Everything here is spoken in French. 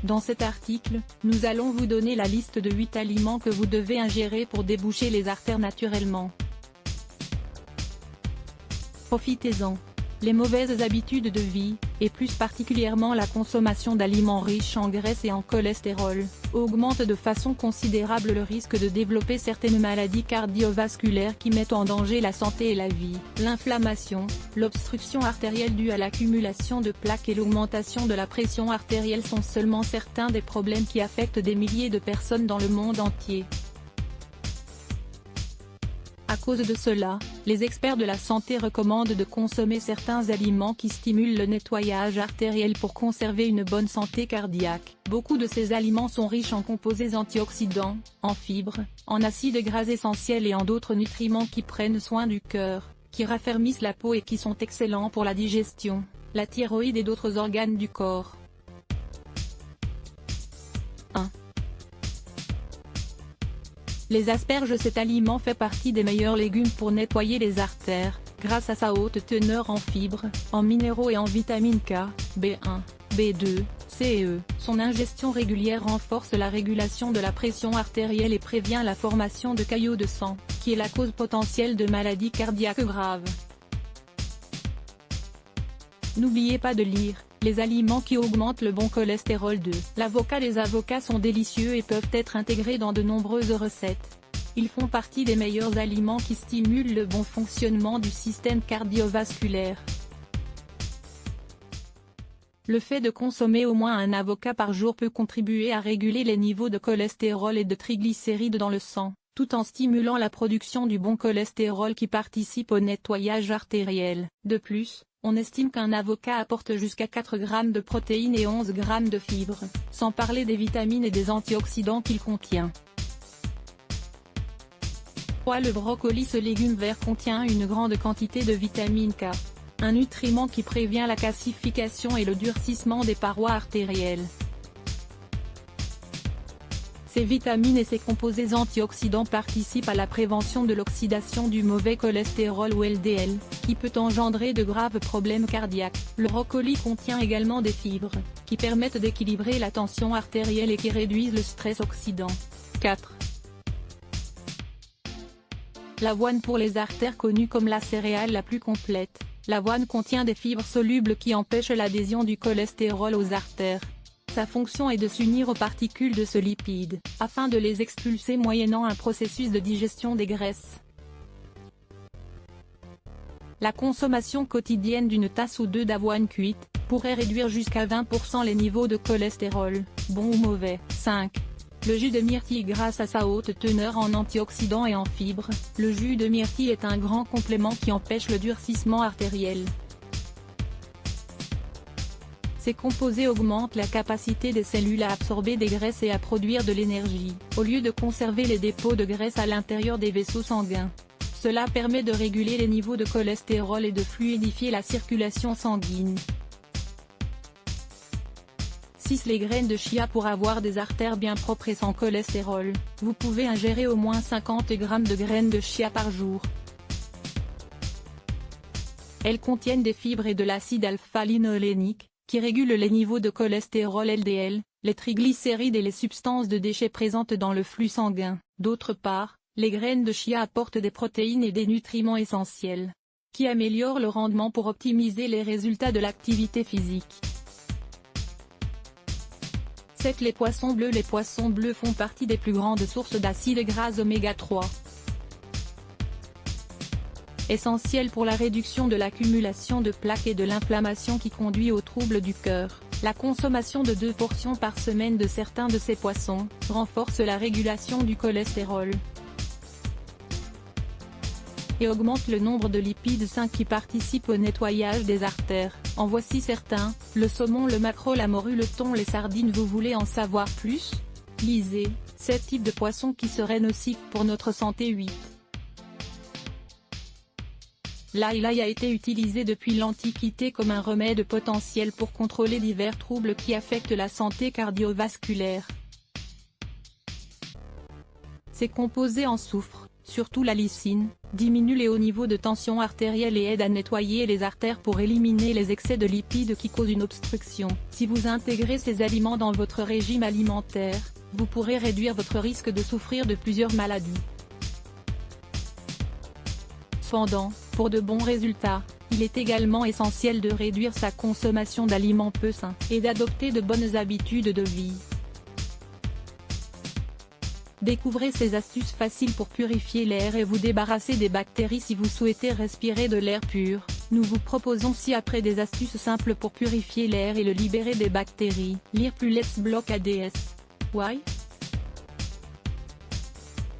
Dans cet article, nous allons vous donner la liste de 8 aliments que vous devez ingérer pour déboucher les artères naturellement. Profitez-en. Les mauvaises habitudes de vie, et plus particulièrement la consommation d'aliments riches en graisse et en cholestérol, augmentent de façon considérable le risque de développer certaines maladies cardiovasculaires qui mettent en danger la santé et la vie. L'inflammation, l'obstruction artérielle due à l'accumulation de plaques et l'augmentation de la pression artérielle sont seulement certains des problèmes qui affectent des milliers de personnes dans le monde entier. À cause de cela, les experts de la santé recommandent de consommer certains aliments qui stimulent le nettoyage artériel pour conserver une bonne santé cardiaque. Beaucoup de ces aliments sont riches en composés antioxydants, en fibres, en acides gras essentiels et en d'autres nutriments qui prennent soin du cœur, qui raffermissent la peau et qui sont excellents pour la digestion, la thyroïde et d'autres organes du corps. 1. Les asperges. Cet aliment fait partie des meilleurs légumes pour nettoyer les artères, grâce à sa haute teneur en fibres, en minéraux et en vitamines K, B1, B2, C et E. Son ingestion régulière renforce la régulation de la pression artérielle et prévient la formation de caillots de sang, qui est la cause potentielle de maladies cardiaques graves. N'oubliez pas de lire les aliments qui augmentent le bon cholestérol. 2. L'avocat. Les avocats sont délicieux et peuvent être intégrés dans de nombreuses recettes. Ils font partie des meilleurs aliments qui stimulent le bon fonctionnement du système cardiovasculaire. Le fait de consommer au moins un avocat par jour peut contribuer à réguler les niveaux de cholestérol et de triglycérides dans le sang, tout en stimulant la production du bon cholestérol qui participe au nettoyage artériel. De plus, on estime qu'un avocat apporte jusqu'à 4 grammes de protéines et 11 grammes de fibres, sans parler des vitamines et des antioxydants qu'il contient. 3. Le brocoli. Ce légume vert contient une grande quantité de vitamine K, un nutriment qui prévient la calcification et le durcissement des parois artérielles. Ces vitamines et ces composés antioxydants participent à la prévention de l'oxydation du mauvais cholestérol ou LDL, qui peut engendrer de graves problèmes cardiaques. Le brocoli contient également des fibres, qui permettent d'équilibrer la tension artérielle et qui réduisent le stress oxydant. 4. L'avoine. Pour les artères. Connue comme la céréale la plus complète, l'avoine contient des fibres solubles qui empêchent l'adhésion du cholestérol aux artères. Sa fonction est de s'unir aux particules de ce lipide, afin de les expulser moyennant un processus de digestion des graisses. La consommation quotidienne d'une tasse ou deux d'avoine cuite pourrait réduire jusqu'à 20% les niveaux de cholestérol, bon ou mauvais. 5. Le jus de myrtille. Grâce à sa haute teneur en antioxydants et en fibres, le jus de myrtille est un grand complément qui empêche le durcissement artériel. Ces composés augmentent la capacité des cellules à absorber des graisses et à produire de l'énergie, au lieu de conserver les dépôts de graisse à l'intérieur des vaisseaux sanguins. Cela permet de réguler les niveaux de cholestérol et de fluidifier la circulation sanguine. 6. Les graines de chia. Pour avoir des artères bien propres et sans cholestérol, vous pouvez ingérer au moins 50 g de graines de chia par jour. Elles contiennent des fibres et de l'acide alpha-linolénique, qui régule les niveaux de cholestérol LDL, les triglycérides et les substances de déchets présentes dans le flux sanguin. D'autre part, les graines de chia apportent des protéines et des nutriments essentiels, qui améliorent le rendement pour optimiser les résultats de l'activité physique. 7. Les poissons bleus. Les poissons bleus font partie des plus grandes sources d'acides gras oméga 3. Essentiel pour la réduction de l'accumulation de plaques et de l'inflammation qui conduit aux troubles du cœur. La consommation de 2 portions par semaine de certains de ces poissons renforce la régulation du cholestérol et augmente le nombre de lipides sains qui participent au nettoyage des artères. En voici certains: le saumon, le maquereau, la morue, le thon, les sardines. Vous voulez en savoir plus? Lisez 7 types de poissons qui seraient nocifs pour notre santé. 8. L'ail a été utilisé depuis l'Antiquité comme un remède potentiel pour contrôler divers troubles qui affectent la santé cardiovasculaire. Ces composés en soufre, surtout la lysine, diminue les hauts niveaux de tension artérielle et aide à nettoyer les artères pour éliminer les excès de lipides qui causent une obstruction. Si vous intégrez ces aliments dans votre régime alimentaire, vous pourrez réduire votre risque de souffrir de plusieurs maladies. Cependant, pour de bons résultats, il est également essentiel de réduire sa consommation d'aliments peu sains et d'adopter de bonnes habitudes de vie. Découvrez ces astuces faciles pour purifier l'air et vous débarrasser des bactéries. Si vous souhaitez respirer de l'air pur, nous vous proposons ci-après des astuces simples pour purifier l'air et le libérer des bactéries. Lire plus Let's Block ADS. Why?